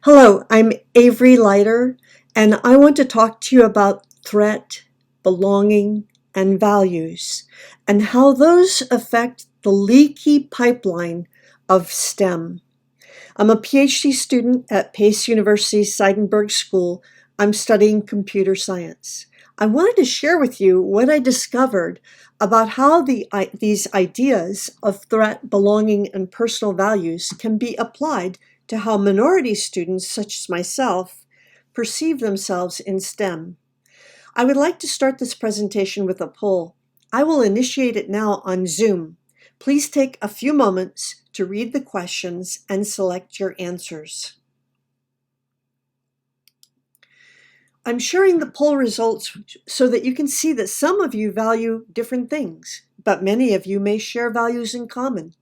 Hello, I'm Avery Leiter, and I want to talk to you about threat, belonging, and values, and how those affect the leaky pipeline of STEM. I'm a PhD student at Pace University Seidenberg School. I'm studying computer science. I wanted to share with you what I discovered about how these ideas of threat, belonging, and personal values can be applied to how minority students, such as myself, perceive themselves in STEM. I would like to start this presentation with a poll. I will initiate it now on Zoom. Please take a few moments to read the questions and select your answers. I'm sharing the poll results so that you can see that some of you value different things, but many of you may share values in common.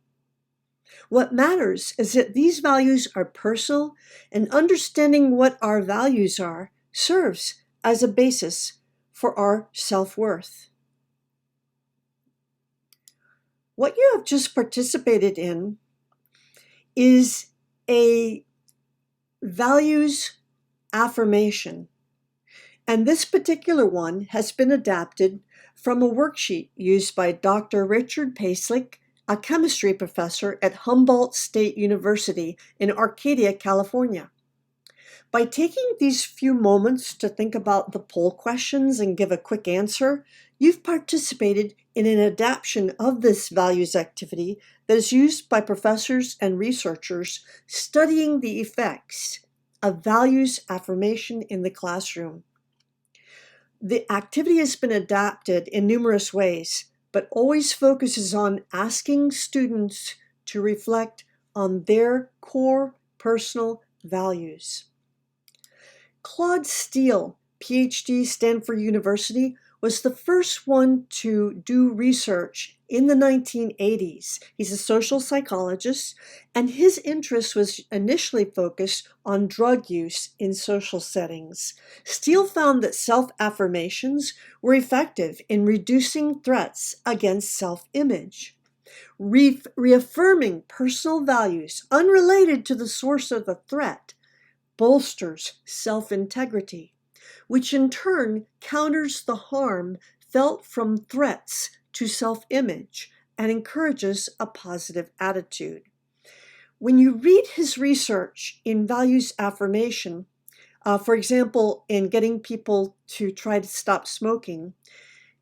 What matters is that these values are personal, and understanding what our values are serves as a basis for our self-worth. What you have just participated in is a values affirmation. And this particular one has been adapted from a worksheet used by Dr. Richard Paslick, a chemistry professor at Humboldt State University in Arcadia, California. By taking these few moments to think about the poll questions and give a quick answer, you've participated in an adaptation of this values activity that is used by professors and researchers studying the effects of values affirmation in the classroom. The activity has been adapted in numerous ways, but always focuses on asking students to reflect on their core personal values. Claude Steele, PhD, Stanford University, was the first one to do research in the 1980s. He's a social psychologist, and his interest was initially focused on drug use in social settings. Steele found that self-affirmations were effective in reducing threats against self-image. Reaffirming personal values unrelated to the source of the threat bolsters self-integrity, which in turn counters the harm felt from threats to self-image and encourages a positive attitude. When you read his research in values affirmation, for example, in getting people to try to stop smoking,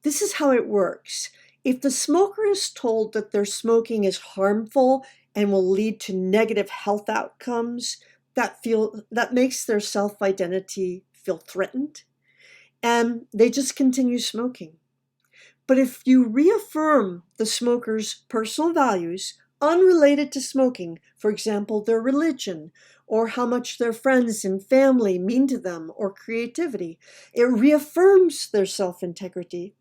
this is how it works. If the smoker is told that their smoking is harmful and will lead to negative health outcomes, that makes their self-identity feel threatened, and they just continue smoking. But if you reaffirm the smoker's personal values unrelated to smoking, for example, their religion, or how much their friends and family mean to them, or creativity, it reaffirms their self-integrity,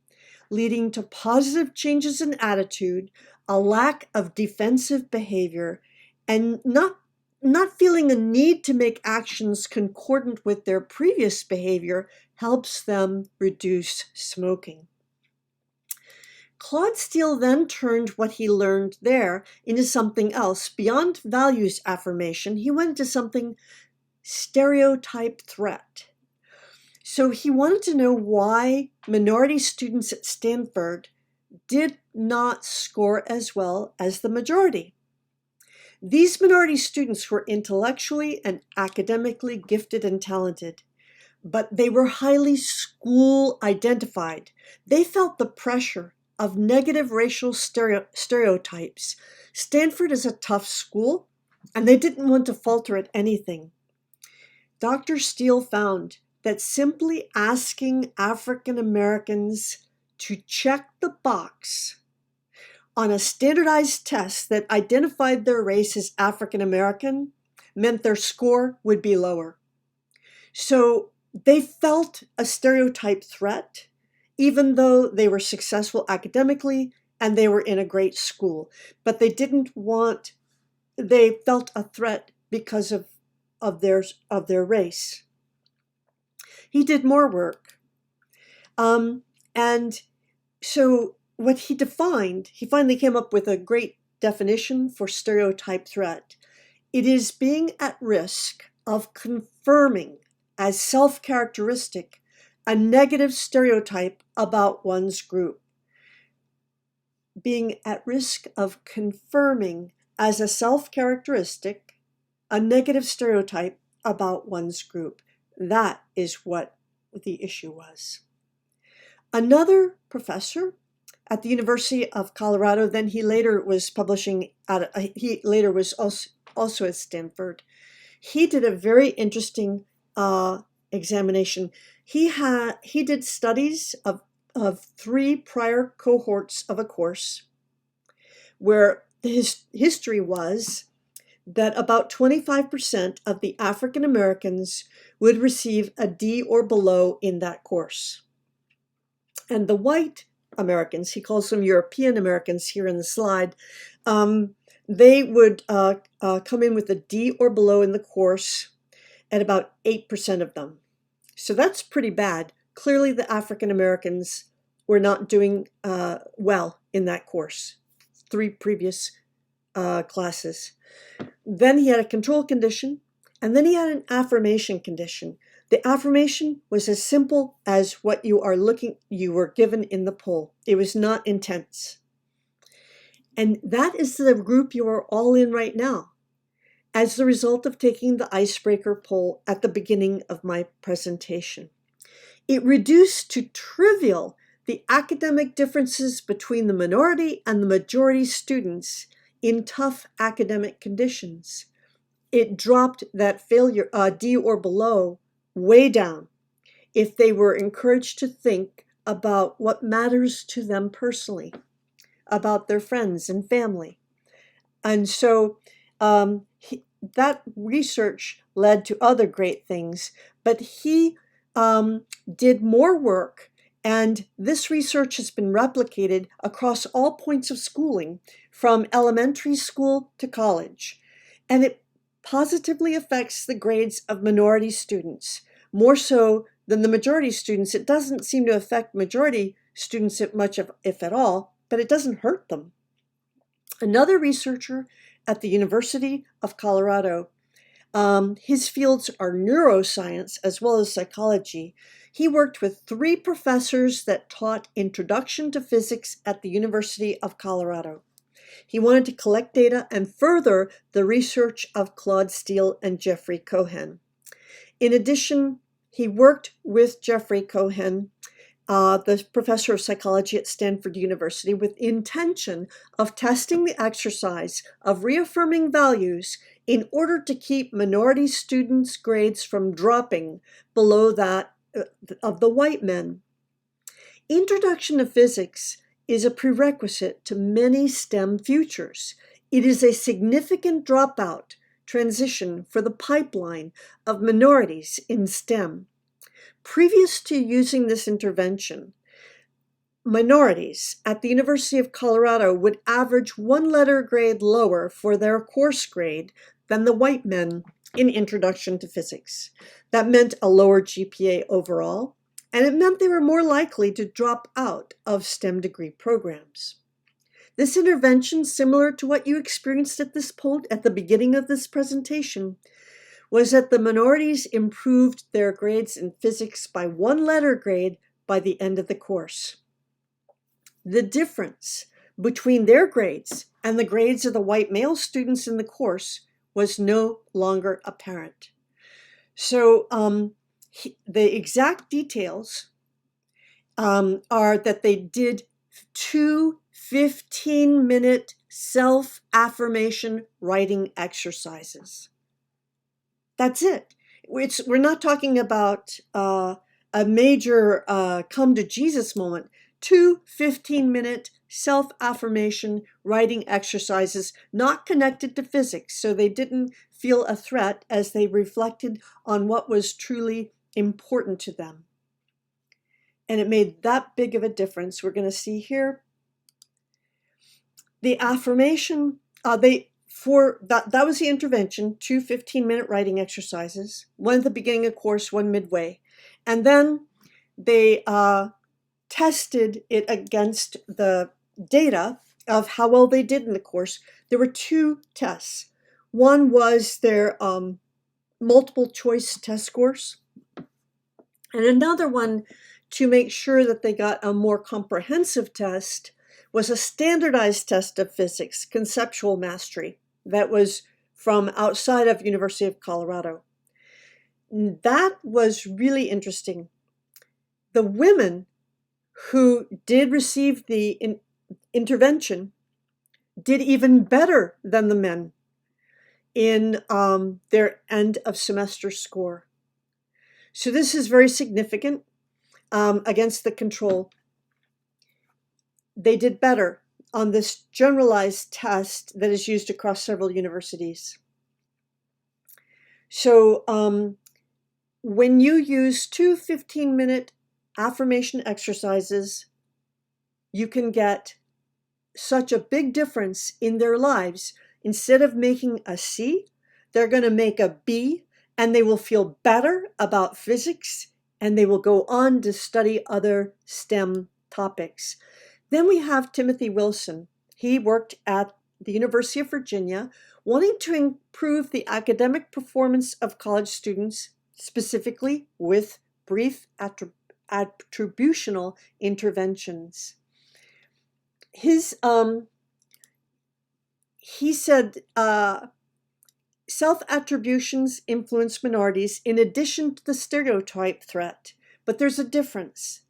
leading to positive changes in attitude, a lack of defensive behavior, and not feeling a need to make actions concordant with their previous behavior helps them reduce smoking. Claude Steele then turned what he learned there into something else. Beyond values affirmation, he went into something stereotype threat. So he wanted to know why minority students at Stanford did not score as well as the majority. These minority students were intellectually and academically gifted and talented, but they were highly school identified. They felt the pressure of negative racial stereotypes. Stanford is a tough school, and they didn't want to falter at anything. Dr. Steele found that simply asking African Americans to check the box on a standardized test that identified their race as African American meant their score would be lower. So they felt a stereotype threat, even though they were successful academically and they were in a great school. But they felt a threat because of their race. He did more work. And so what he finally came up with a great definition for stereotype threat. It is being at risk of confirming as self-characteristic a negative stereotype about one's group. Being at risk of confirming as a self-characteristic a negative stereotype about one's group. That is what the issue was. Another professor at the University of Colorado, then he later was publishing he later was also at Stanford. He did a very interesting examination. He did studies of 3 prior cohorts of a course where his history was that about 25% of the African Americans would receive a D or below in that course. And the white Americans, he calls them European Americans here in the slide, they would come in with a D or below in the course at about 8% of them. So that's pretty bad. Clearly the African Americans were not doing well in that course, 3 previous classes. Then he had a control condition, and then he had an affirmation condition. The affirmation was as simple as what you were given in the poll. It was not intense. And that is the group you are all in right now, as the result of taking the icebreaker poll at the beginning of my presentation. It reduced to trivial the academic differences between the minority and the majority students in tough academic conditions. It dropped that failure, D or below, way down if they were encouraged to think about what matters to them personally, about their friends and family. And so that research led to other great things, but he did more work, and this research has been replicated across all points of schooling, from elementary school to college, and it positively affects the grades of minority students, more so than the majority students. It doesn't seem to affect majority students much, if at all, but it doesn't hurt them. Another researcher at the University of Colorado, his fields are neuroscience as well as psychology. He worked with 3 professors that taught Introduction to Physics at the University of Colorado. He wanted to collect data and further the research of Claude Steele and Jeffrey Cohen. In addition, he worked with Jeffrey Cohen, the professor of psychology at Stanford University, with intention of testing the exercise of reaffirming values in order to keep minority students' grades from dropping below that of the white men. Introduction to Physics is a prerequisite to many STEM futures. It is a significant dropout transition for the pipeline of minorities in STEM. Previous to using this intervention, minorities at the University of Colorado would average 1 letter grade lower for their course grade than the white men in Introduction to Physics. That meant a lower GPA overall, and it meant they were more likely to drop out of STEM degree programs. This intervention, similar to what you experienced at the beginning of this presentation, was that the minorities improved their grades in physics by 1 letter grade by the end of the course. The difference between their grades and the grades of the white male students in the course was no longer apparent. So the exact details are that they did 2 15-minute self-affirmation writing exercises. That's it. We're not talking about a major come to Jesus moment. 2 15-minute self-affirmation writing exercises, not connected to physics, so they didn't feel a threat as they reflected on what was truly important to them. And it made that big of a difference. We're going to see here the affirmation. That was the intervention, 2 15-minute writing exercises, one at the beginning of course, one midway. And then they tested it against the data of how well they did in the course. There were 2 tests. One was their multiple choice test scores. And another one to make sure that they got a more comprehensive test was a standardized test of physics, conceptual mastery, that was from outside of University of Colorado. That was really interesting. The women who did receive the intervention did even better than the men in their end of semester score. So this is very significant against the control. They did better on this generalized test that is used across several universities. So when you use two 15-minute affirmation exercises, you can get such a big difference in their lives. Instead of making a C, they're going to make a B, and they will feel better about physics, and they will go on to study other STEM topics. Then we have Timothy Wilson. He worked at the University of Virginia, wanting to improve the academic performance of college students, specifically with brief attributional interventions. He said self-attributions influence minorities in addition to the stereotype threat, but there's a difference.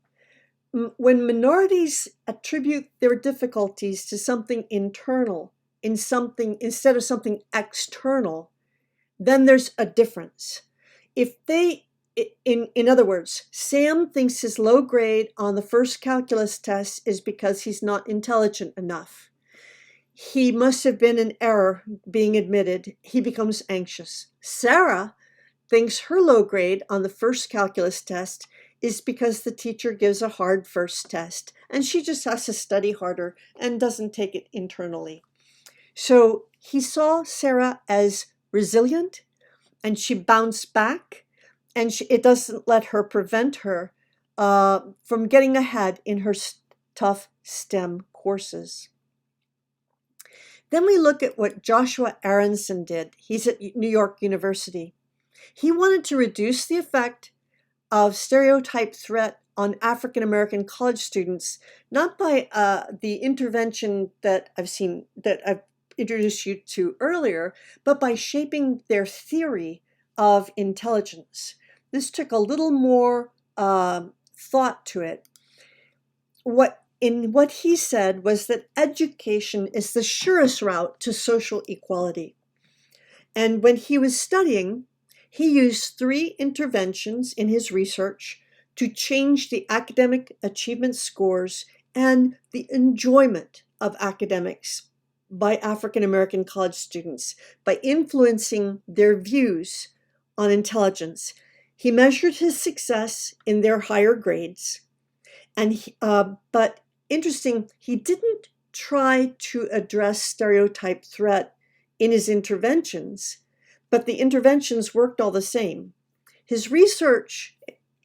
When minorities attribute their difficulties to something internal, instead of something external, then there's a difference. If they, in other words, Sam thinks his low grade on the first calculus test is because he's not intelligent enough. He must have been in error being admitted. He becomes anxious. Sarah thinks her low grade on the first calculus test is because the teacher gives a hard first test, and she just has to study harder and doesn't take it internally. So he saw Sarah as resilient, and she bounced back, and it doesn't let her prevent her from getting ahead in her tough STEM courses. Then we look at what Joshua Aronson did. He's at New York University. He wanted to reduce the effect of stereotype threat on African American college students, not by the intervention that I've introduced you to earlier, but by shaping their theory of intelligence. This took a little more thought to it. What he said was that education is the surest route to social equality. And when he was studying, he used 3 interventions in his research to change the academic achievement scores and the enjoyment of academics by African American college students by influencing their views on intelligence. He measured his success in their higher grades, and but interesting, he didn't try to address stereotype threat in his interventions, but the interventions worked all the same. His research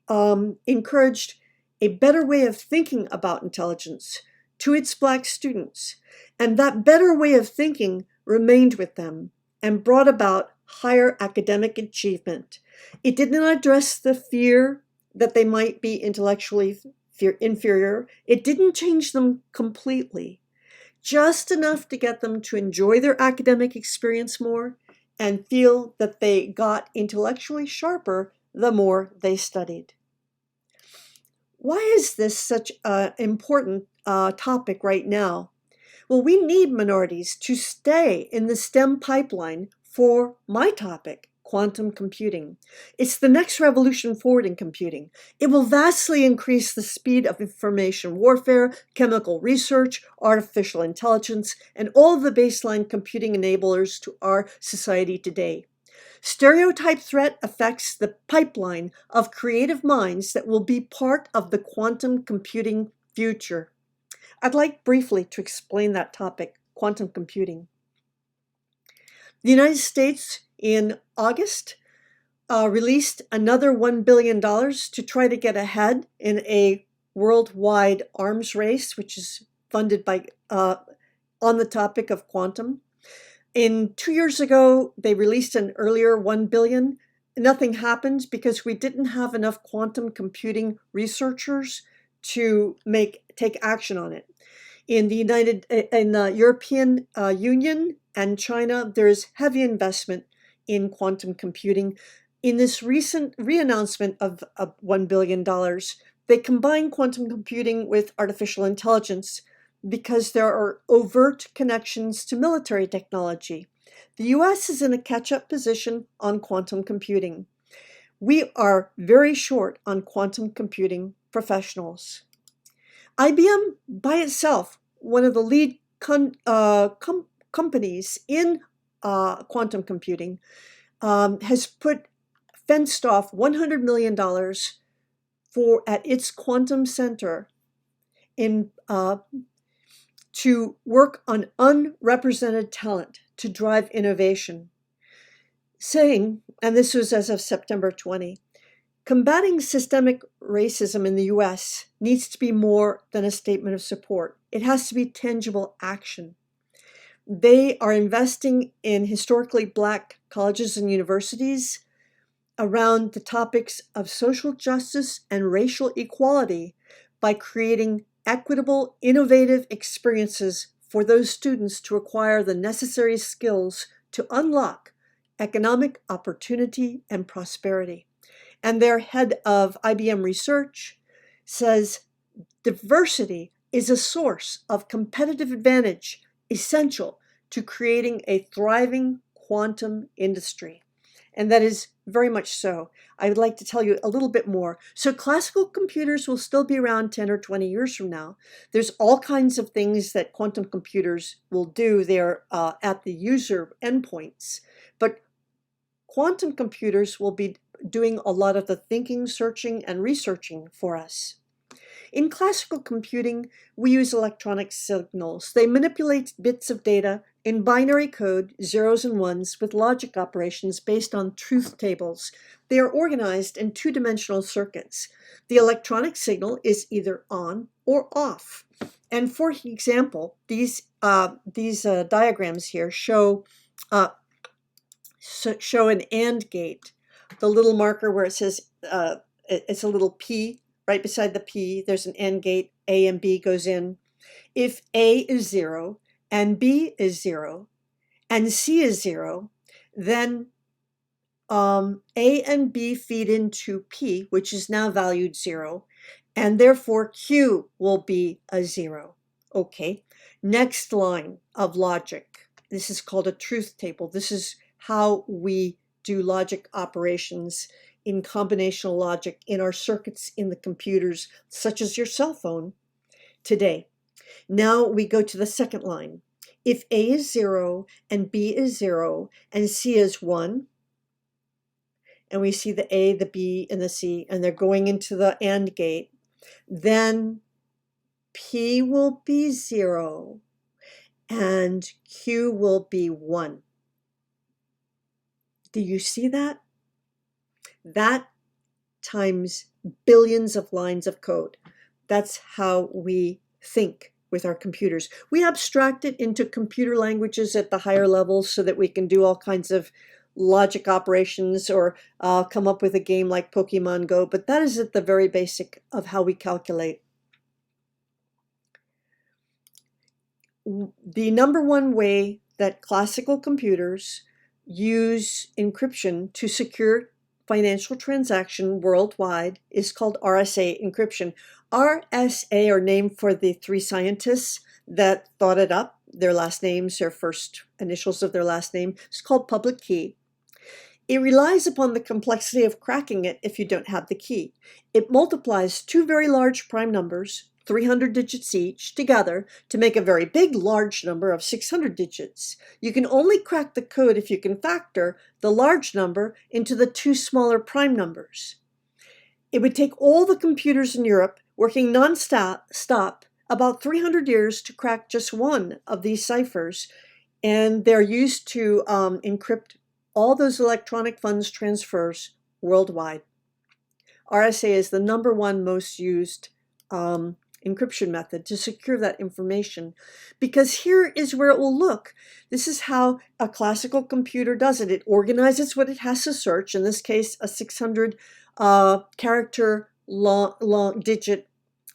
encouraged a better way of thinking about intelligence to its Black students, and that better way of thinking remained with them and brought about higher academic achievement. It did not address the fear that they might be intellectually inferior. It didn't change them completely, just enough to get them to enjoy their academic experience more and feel that they got intellectually sharper the more they studied. Why is this such an important topic right now? Well, we need minorities to stay in the STEM pipeline for my topic, quantum computing. It's the next revolution forward in computing. It will vastly increase the speed of information warfare, chemical research, artificial intelligence, and all of the baseline computing enablers to our society today. Stereotype threat affects the pipeline of creative minds that will be part of the quantum computing future. I'd like briefly to explain that topic, quantum computing. The United States in August released another $1 billion to try to get ahead in a worldwide arms race, which is funded by on the topic of quantum. 2 years ago, they released an earlier $1 billion. nothing happened because we didn't have enough quantum computing researchers to take action on it. In the European Union and China, there is heavy investment in quantum computing. In this recent re-announcement of $1 billion, they combine quantum computing with artificial intelligence because there are overt connections to military technology. The US is in a catch-up position on quantum computing. We are very short on quantum computing professionals. IBM by itself, one of the lead companies in quantum computing, has fenced off $100 million at its quantum center to work on unrepresented talent to drive innovation, saying, and this was as of September 20, combating systemic racism in the US needs to be more than a statement of support. It has to be tangible action. They are investing in historically Black colleges and universities around the topics of social justice and racial equality by creating equitable, innovative experiences for those students to acquire the necessary skills to unlock economic opportunity and prosperity. And their head of IBM Research says diversity is a source of competitive advantage essential to creating a thriving quantum industry. And that is very much so. I would like to tell you a little bit more. So classical computers will still be around 10 or 20 years from now. There's all kinds of things that quantum computers will do there at the user endpoints. But quantum computers will be doing a lot of the thinking, searching, and researching for us. In classical computing, we use electronic signals. They manipulate bits of data in binary code, zeros and ones, with logic operations based on truth tables. They are organized in two-dimensional circuits. The electronic signal is either on or off. And for example, these diagrams here show an AND gate. The little marker where it says it's a little P. Right beside the P, there's an AND gate. A and B goes in. If A is 0 and B is 0 and C is 0, then A and B feed into P, which is now valued 0, and therefore Q will be a 0. Okay, next line of logic. This is called a truth table. This is how we do logic operations in combinational logic in our circuits in the computers, such as your cell phone today. Now we go to the second line. If A is 0 and B is 0 and C is 1, and we see the A, the B, and the C, and they're going into the AND gate, then P will be 0 and Q will be 1. Do you see that? That times billions of lines of code. That's how we think with our computers. We abstract it into computer languages at the higher levels so that we can do all kinds of logic operations or come up with a game like Pokemon Go, but that is at the very basic of how we calculate. The number one way that classical computers use encryption to secure financial transaction worldwide is called RSA encryption. RSA are named for the 3 scientists that thought it up. Their last names, their first initials of their last name. It's called public key. It relies upon the complexity of cracking it if you don't have the key. It multiplies 2 very large prime numbers, 300 digits each, together to make a very big large number of 600 digits. You can only crack the code if you can factor the large number into the 2 smaller prime numbers. It would take all the computers in Europe working non-stop about 300 years to crack just one of these ciphers, and they're used to encrypt all those electronic funds transfers worldwide. RSA is the number one most used encryption method to secure that information, because here is where it will look. This is how a classical computer does it. It organizes what it has to search, in this case, a 600 character long digit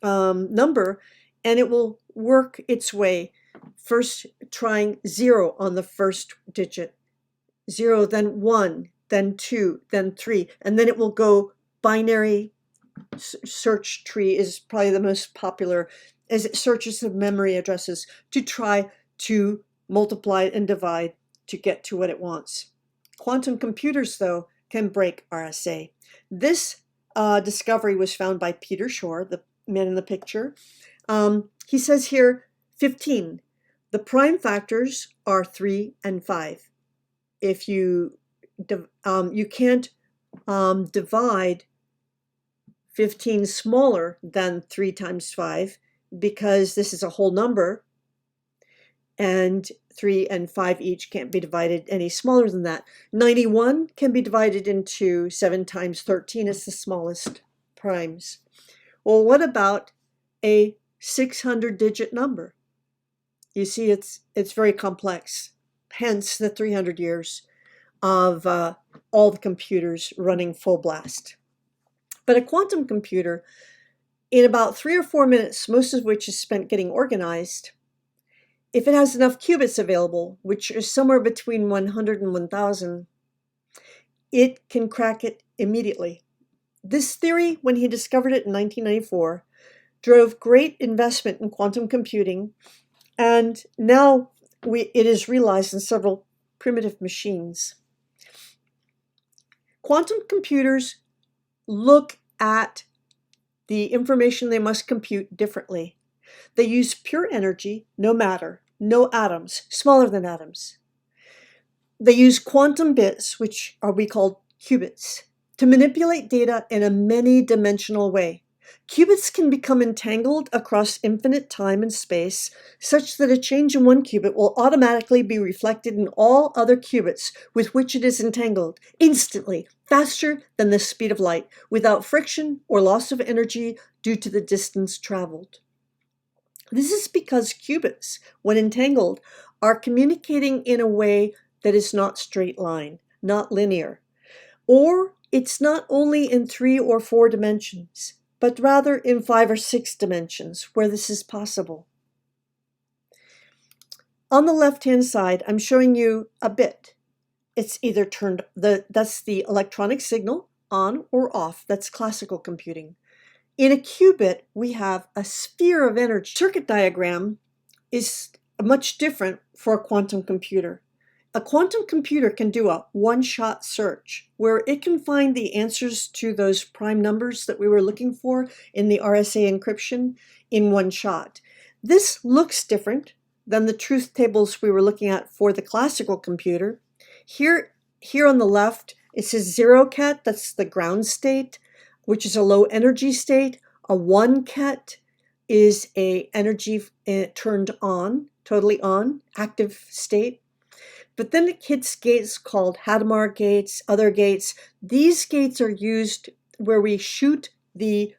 number, and it will work its way, first trying 0 on the first digit, 0, then 1, then 2, then 3, and then it will go binary. Search tree is probably the most popular, as it searches the memory addresses to try to multiply and divide to get to what it wants. Quantum computers, though, can break RSA. This discovery was found by Peter Shor, the man in the picture. He says here 15. The prime factors are 3 and 5. If you can't divide 15 smaller than 3 times 5, because this is a whole number, and 3 and 5 each can't be divided any smaller than that. 91 can be divided into 7 times 13 as the smallest primes. Well, what about a 600-digit number? You see, it's very complex, hence the 300 years of all the computers running full blast. But a quantum computer, in about 3 or 4 minutes, most of which is spent getting organized, if it has enough qubits available, which is somewhere between 100 and 1,000, it can crack it immediately. This theory, when he discovered it in 1994, drove great investment in quantum computing, and now it is realized in several primitive machines. Quantum computers look at the information they must compute differently. They use pure energy, no matter, no atoms, smaller than atoms. They use quantum bits, which we call qubits, to manipulate data in a many-dimensional way. Qubits can become entangled across infinite time and space, such that a change in one qubit will automatically be reflected in all other qubits with which it is entangled, instantly, faster than the speed of light, without friction or loss of energy due to the distance traveled. This is because qubits, when entangled, are communicating in a way that is not straight line, not linear, or it's not only in 3 or 4 dimensions, but rather in 5 or 6 dimensions where this is possible. On the left-hand side, I'm showing you a bit. It's either that's the electronic signal, on or off. That's classical computing. In a qubit, we have a sphere of energy. Circuit diagram is much different for a quantum computer. A quantum computer can do a one-shot search where it can find the answers to those prime numbers that we were looking for in the RSA encryption in one shot. This looks different than the truth tables we were looking at for the classical computer. Here on the left, it says 0 ket, that's the ground state, which is a low energy state. A 1 ket is a energy turned on, totally on, active state. But then it hits gates called Hadamard gates, other gates. These gates are used where we shoot the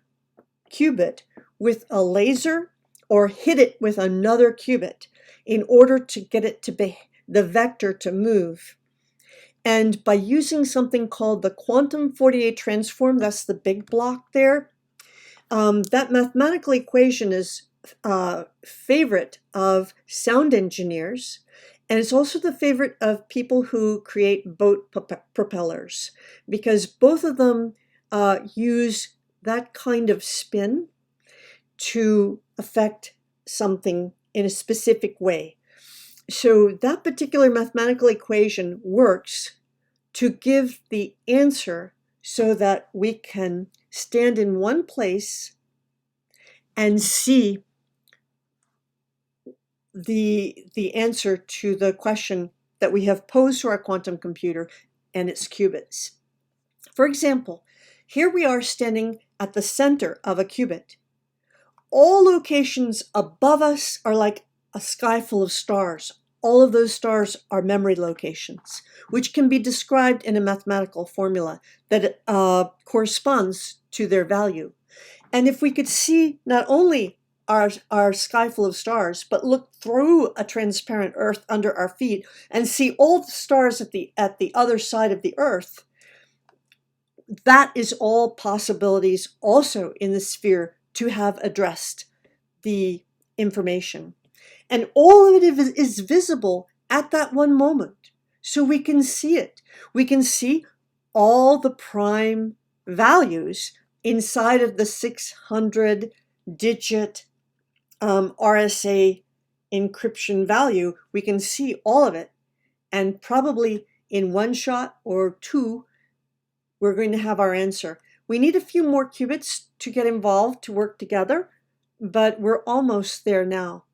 qubit with a laser or hit it with another qubit in order to get it to be the vector to move. And by using something called the quantum Fourier transform, that's the big block there, that mathematical equation is favorite of sound engineers. And it's also the favorite of people who create boat propellers, because both of them use that kind of spin to affect something in a specific way. So that particular mathematical equation works to give the answer so that we can stand in one place and see the answer to the question that we have posed to our quantum computer and its qubits. For example, here we are standing at the center of a qubit. All locations above us are like a sky full of stars. All of those stars are memory locations, which can be described in a mathematical formula that corresponds to their value. And if we could see not only our sky full of stars, but look through a transparent Earth under our feet and see all the stars at the other side of the Earth, that is all possibilities also in the sphere to have addressed the information. And all of it is visible at that one moment. So we can see it. We can see all the prime values inside of the 600 digit RSA encryption value. We can see all of it. And probably in one shot or two, we're going to have our answer. We need a few more qubits to get involved, to work together, but we're almost there now.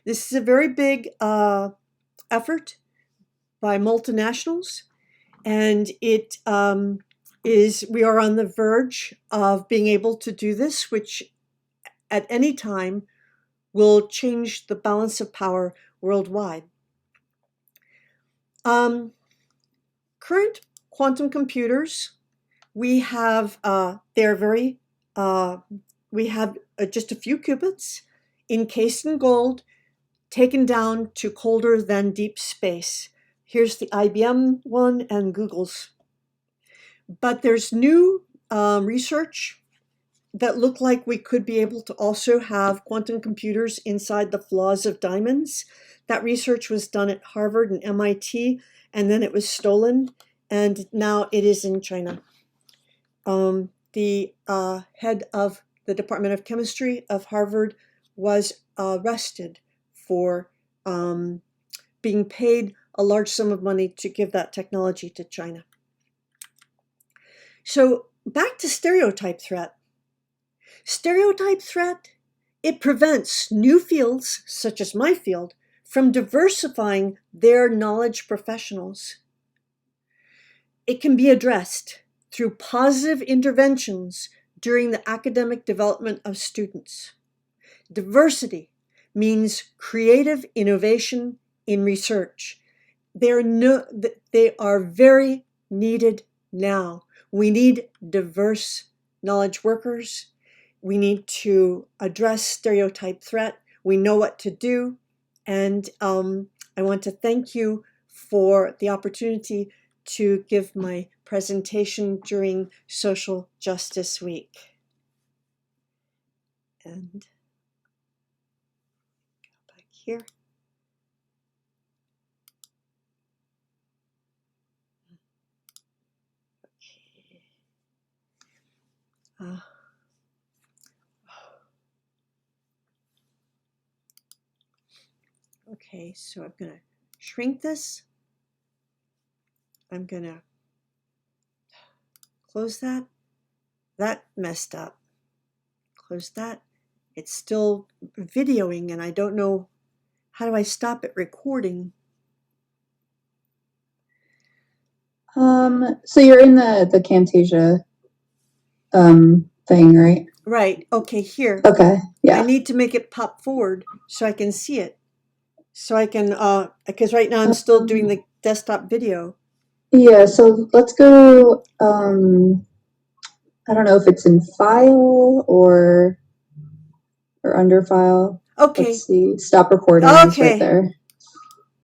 This is a very big effort by multinationals, and we are on the verge of being able to do this, which at any time will change the balance of power worldwide. Current quantum computers, we have we have just a few qubits encased in gold, taken down to colder than deep space. Here's the IBM one and Google's. But there's new research that look like we could be able to also have quantum computers inside the flaws of diamonds. That research was done at Harvard and MIT, and then it was stolen, and now it is in China. The head of the Department of Chemistry of Harvard was arrested for being paid a large sum of money to give that technology to China. So back to stereotype threat. Stereotype threat, it prevents new fields, such as my field, from diversifying their knowledge professionals. It can be addressed through positive interventions during the academic development of students. Diversity means creative innovation in research. They are very needed now. We need diverse knowledge workers. We need to address stereotype threat. We know what to do. And I want to thank you for the opportunity to give my presentation during Social Justice Week. And go back here. Okay. Okay, so I'm going to shrink this. I'm going to close that. That messed up. Close that. It's still videoing, and I don't know, how do I stop it recording? So you're in the Camtasia thing, right? Right. Okay, here. Okay, yeah. I need to make it pop forward so I can see it. So I can, because right now I'm still doing the desktop video. Yeah, so let's go, I don't know if it's in file or under file. Okay. Let's see, stop recording is right there.